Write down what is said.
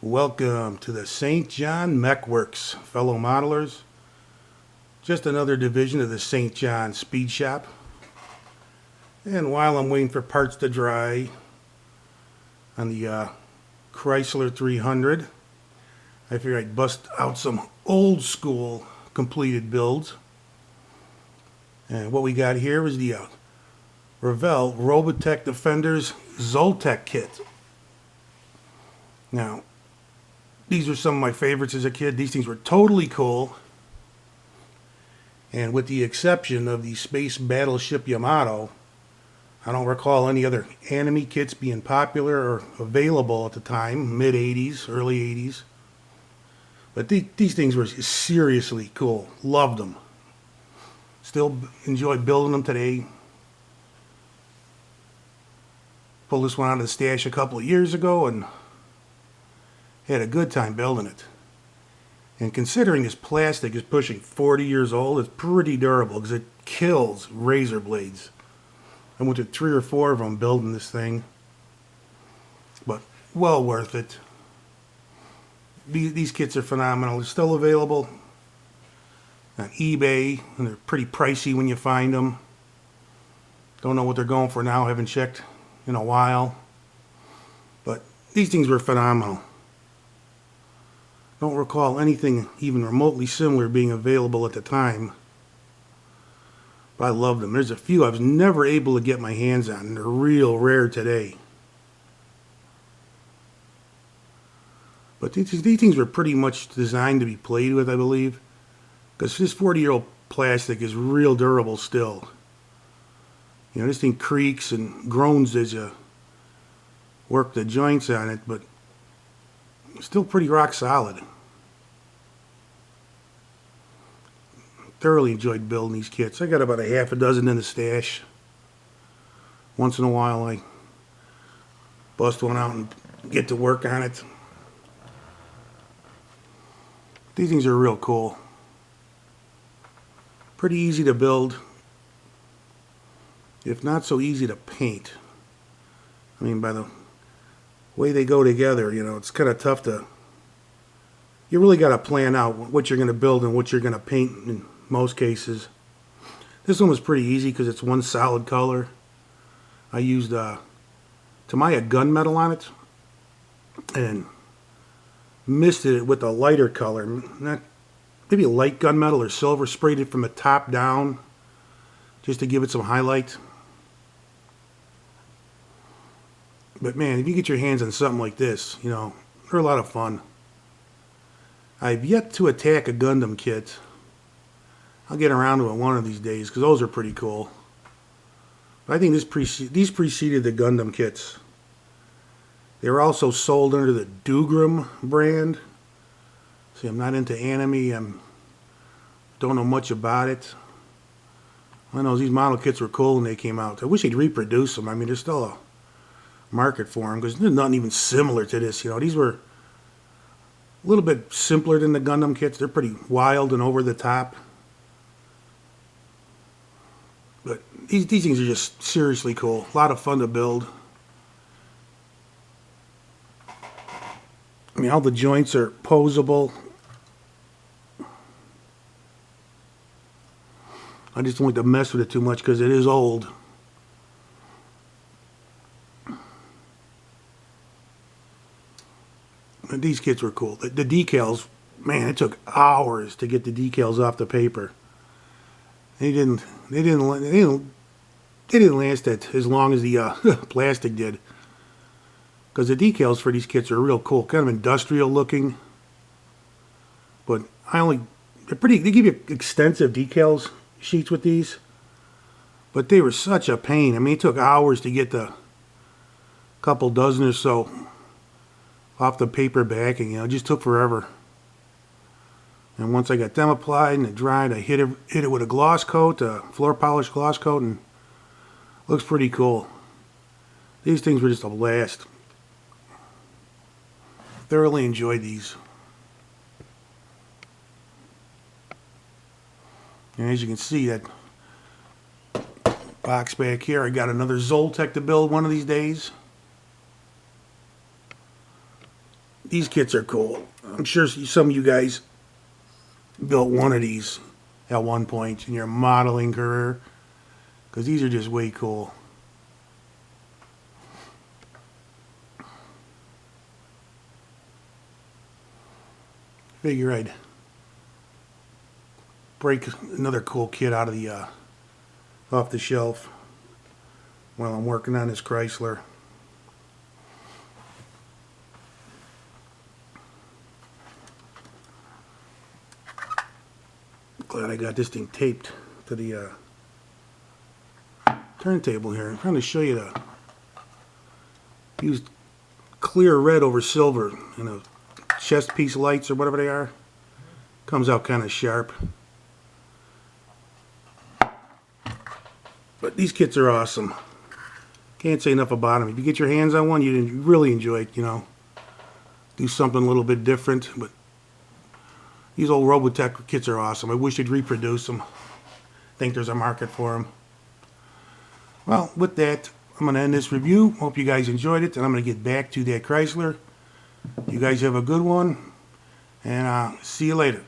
Welcome to the St. John Mech Works, fellow modelers. Just another division of the St. John Speed Shop. And while I'm waiting for parts to dry on the Chrysler 300, I figured I'd bust out some old school completed builds. And what we got here is the Revell Robotech Defenders Zoltek kit. Now, these are some of my favorites as a kid. These things were totally cool. And with the exception of the Space Battleship Yamato, I don't recall any other anime kits being popular or available at the time, mid-80s, early 80s. But these things were seriously cool. Loved them. Still enjoy building them today. Pulled this one out of the stash a couple of years ago and had a good time building it. And considering this plastic is pushing 40 years old, it's pretty durable because it kills razor blades. I went to 3 or 4 of them building this thing. But well worth it. These kits are phenomenal. They're still available on eBay, and they're pretty pricey when you find them. Don't know what they're going for now. Haven't checked in a while. But these things were phenomenal. Don't recall anything even remotely similar being available at the time. But I love them. There's a few I was never able to get my hands on, and they're real rare today. But these things were pretty much designed to be played with, I believe. Because this 40-year-old plastic is real durable still. You know, this thing creaks and groans as you work the joints on it, but it's still pretty rock solid. Thoroughly enjoyed building these kits. I got about a half a dozen in the stash. Once in a while I bust one out and get to work on it. These things are real cool. Pretty easy to build, if not so easy to paint. I mean, by the way they go together, you know, it's kind of tough to... You really got to plan out what you're going to build and what you're going to paint in most cases. This one was pretty easy because it's one solid color. I used Tamiya gunmetal on it and misted it with a lighter color. Maybe a light gunmetal or silver. Sprayed it from the top down just to give it some highlight. But man, if you get your hands on something like this, you know, they're a lot of fun. I've yet to attack a Gundam kit. I'll get around to it one of these days because those are pretty cool. But I think these preceded the Gundam kits. They were also sold under the Dugram brand. See, I'm not into anime. I don't know much about it. I know these model kits were cool when they came out. I wish they'd reproduce them. I mean, there's still a market for them because there's nothing even similar to this. You know, these were a little bit simpler than the Gundam kits. They're pretty wild and over the top. But these things are just seriously cool. A lot of fun to build. I mean, all the joints are posable. I just don't like to mess with it too much because it is old. But these kits were cool. The decals, man, it took hours to get the decals off the paper. They didn't last as long as the plastic did. Because the decals for these kits are real cool, kind of industrial looking. But they give you extensive decals sheets with these. But they were such a pain. I mean, it took hours to get the couple dozen or so off the paper backing. You know, it just took forever. And once I got them applied and it dried, I hit it with a gloss coat, a floor polish gloss coat, and it looks pretty cool. These things were just a blast. Thoroughly enjoyed these. And as you can see, that box back here, I got another Zoltek to build one of these days. these kits are cool. I'm sure some of you guys built one of these at one point in your modeling career, because these are just way cool. Figure I'd break another cool kit out of the off the shelf while I'm working on this Chrysler. Glad I got this thing taped to the turntable here. I'm trying to show you the used clear red over silver, you know, chest piece lights or whatever they are. Comes out kind of sharp. But these kits are awesome. Can't say enough about them. If you get your hands on one, you really enjoy it, you know. Do something a little bit different, but these old Robotech kits are awesome. I wish they'd reproduce them. Think there's a market for them. Well, with that, I'm going to end this review. Hope you guys enjoyed it, and I'm going to get back to that Chrysler. You guys have a good one, and see you later.